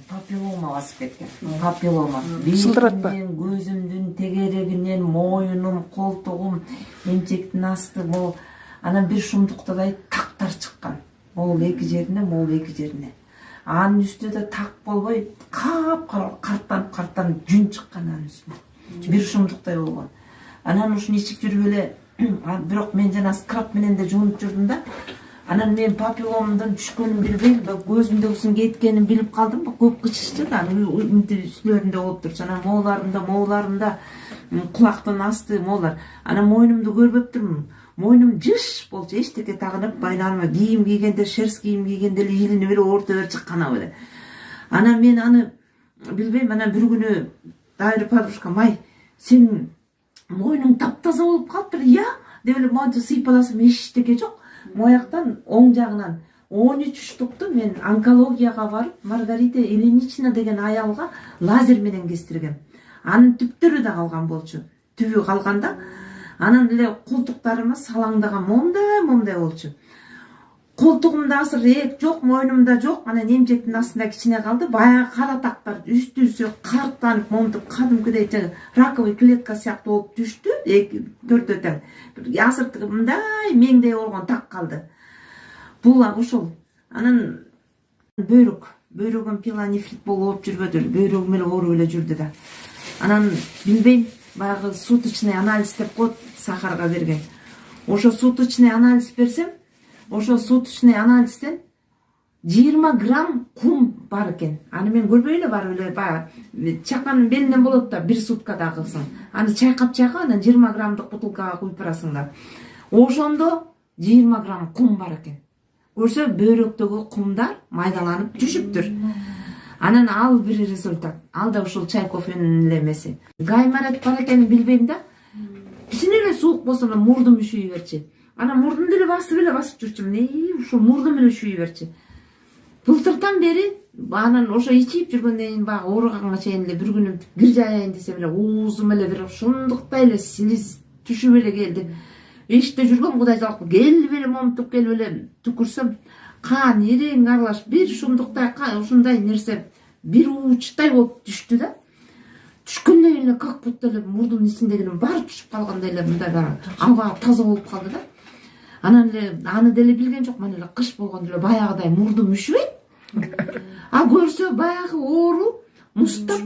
Папиллома басып кеткен. Папиллома. Шылдыратпа. Көзүмдүн тегерегинен, моюнум, колтугум, эмчектин асты, могу анан бир шумдуктадай тактар чыккан. Могул эки жерине, могул эки жерине. Анын үстү да так болбой, карттанып жүн чыккан анын үстүнө. Бир шумдуктай болгон. Анан ушуну ичип жүрүп эле, бирок мен жана скраб менен да жуунуп жүрдүм да. Анан мен папилломдун түшкөнүн билбейм, көзүмдөгүсүн кеткенин билип калдым. Көп кычышчы да, үстүлөрүндө болуп турчу. Анан мооларымда кулактын асты, моолар. Анан мойнумду көрбөп турмун. Мойнум жыш болчу, эчтеке тагынып, байланыма кийим кийгенде, шерсть кийим кийгенде эле илинип эле орто бер чыккан эле. Анан мен аны билбейм, анан бир күнү дайыр подружкам, ай, сенин мойнуң таптаза болуп калыптыр, я? Деп эле монтип сыйпаласам эчтеке жок. Мояктан оң жагынан 13 уштукту мен онкологияга барып, Маргарита Ильинична деген аялга лазер менен кестиргем. Анын түптөрү да калган болчу. Түбү калганда, анан эле колтуктарыма салаңдаган момдай болчу. Колтугумда азыр эп жок, мойнумда жок, анан эмчектин астында кичине калды. Баягы кара тактар үстү карттанып, момтуп кадимкидей раковый клетка сыяктуу болуп түштү. 4 тең. Азыр мындай меңдей болгон так калды. Бул ошол. Анан бөйрөгүм пилонефрит болуп жүрбөдү, бөйрөгүм эле ооруп эле жүрдү да. Анан билбейм, баягы суточный анализ деп коет, сахарга берген. Ошо суточный анализ берсем, ошо суточный анализден 20 грамм кум бар экен. Аны мен көрбөй эле барып эле баягы чаканын белинен болот да, бир суткада кылсаң. Аны чайкап, анан 20 граммдык бутылкага куюп барасың да. Ошондо 20 грамм кум бар экен. Көрсө бөйрөктөгү кумдар майдаланып түшүптүр. Анан ал бир результат. Ал да ушул чай кофенин эле эмеси. Гайморит бар экенин билбейм да. Кичине эле суук болсо мурдум үшүй берчи. Анан мурдумду эле басып жүрчүмүн. Ушул мурдум эле үшүй берчи. Былтыртан бери анан ошо ичип жүргөндөн кийин баягы ооруганга чейин эле бир күнү кир жаяйын десем эле оозум эле бир ушундуктай эле силиз түшүп эле келди. Эшикте жүргөм, Кудай жалкы келип эле момтуп келип эле түкүрсөм, кан ирең аралаш бир ушундуктай ушундай нерсе бир уучтай болуп түштү да. Түшкөндөн кийин эле как будто эле мурдумдун ичиндегинин баары түшүп калгандай эле мындай аба таза болуп калды да. Анан эле аны деле билген жокмун, эле кыш болгондо эле баягыдай мурдум үшүбөйт. А көрсө баягы оору мустап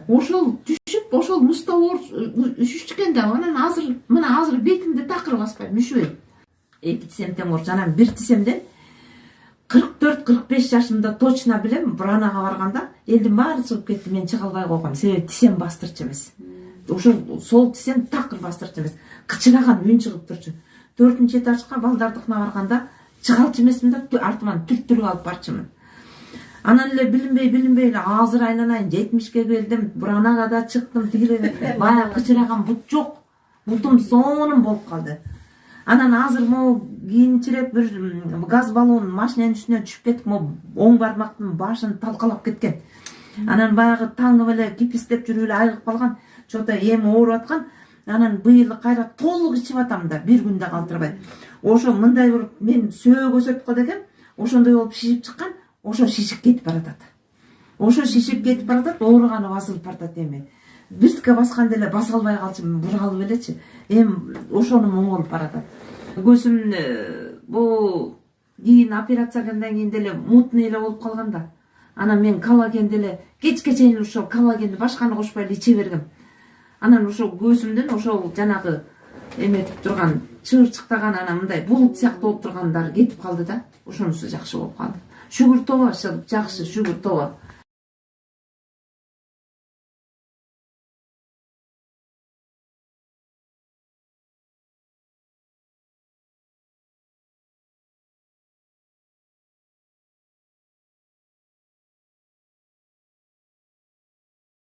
ошол түшүп, ошол мустап үшүшкөн да. Анан азыр бетимде такыр баспайм, үшүбөйт. 2 тисем тең болчу. Анан 1 тисемден 44-45 жашымда точно билем, бранага барганда элдин баары чыгып кетти, мен чыга албай койгом. Себеби тисем бастырчу эмес. Ошол сол тисем такыр бастырчу эмес. Кычыраган үн чыгып турчу. 4-нчи этажга балдардыкына барганда чыгалчу эмесмин да, артыман түрттүрүп алып барчумун. Анан эле билинбей эле азыр айланайын 70ке келдим, бранага да чыктым, тигиле баягы кычыраган бут жок. Бутум сонун болуп калды. Анан азыр могу кийинчерээк бир газ баллон машинанын үстүнөн түшүп кетип, оң бармактын башын талкалап кеткен. Анан баягы таңып эле кипистеп жүрүп эле айыгып калган, чото эми ооруп аткан. Анан быйыл кайра толук ичип атам да, бир күндө калтырбай. Ошо мындай болуп мен сөөгө өсөткө дегем, ошондой болуп шишип чыккан, ошо шишип кетип баратат. Ооруганы басылып баратат эми. Биртке басканда эле баса албай калчумун, бургалып элечи. Эми ошону оңолуп баратат. Көзүм бул кийин операция кылгандан кийин деле мутный эле болуп калган да. Анан мен коллагенди эле кечке чейин ошол коллагенди башканы кошпой эле иче бергем. Анан ошол көзүмдөн ошол жанагы эметип турган, чыгырчыктаган анан мындай булут сыяктуу болуп тургандар кетип калды да. Ошонусу жакшы болуп калды. Шүгүр тоба, жакшы шүгүр тоба.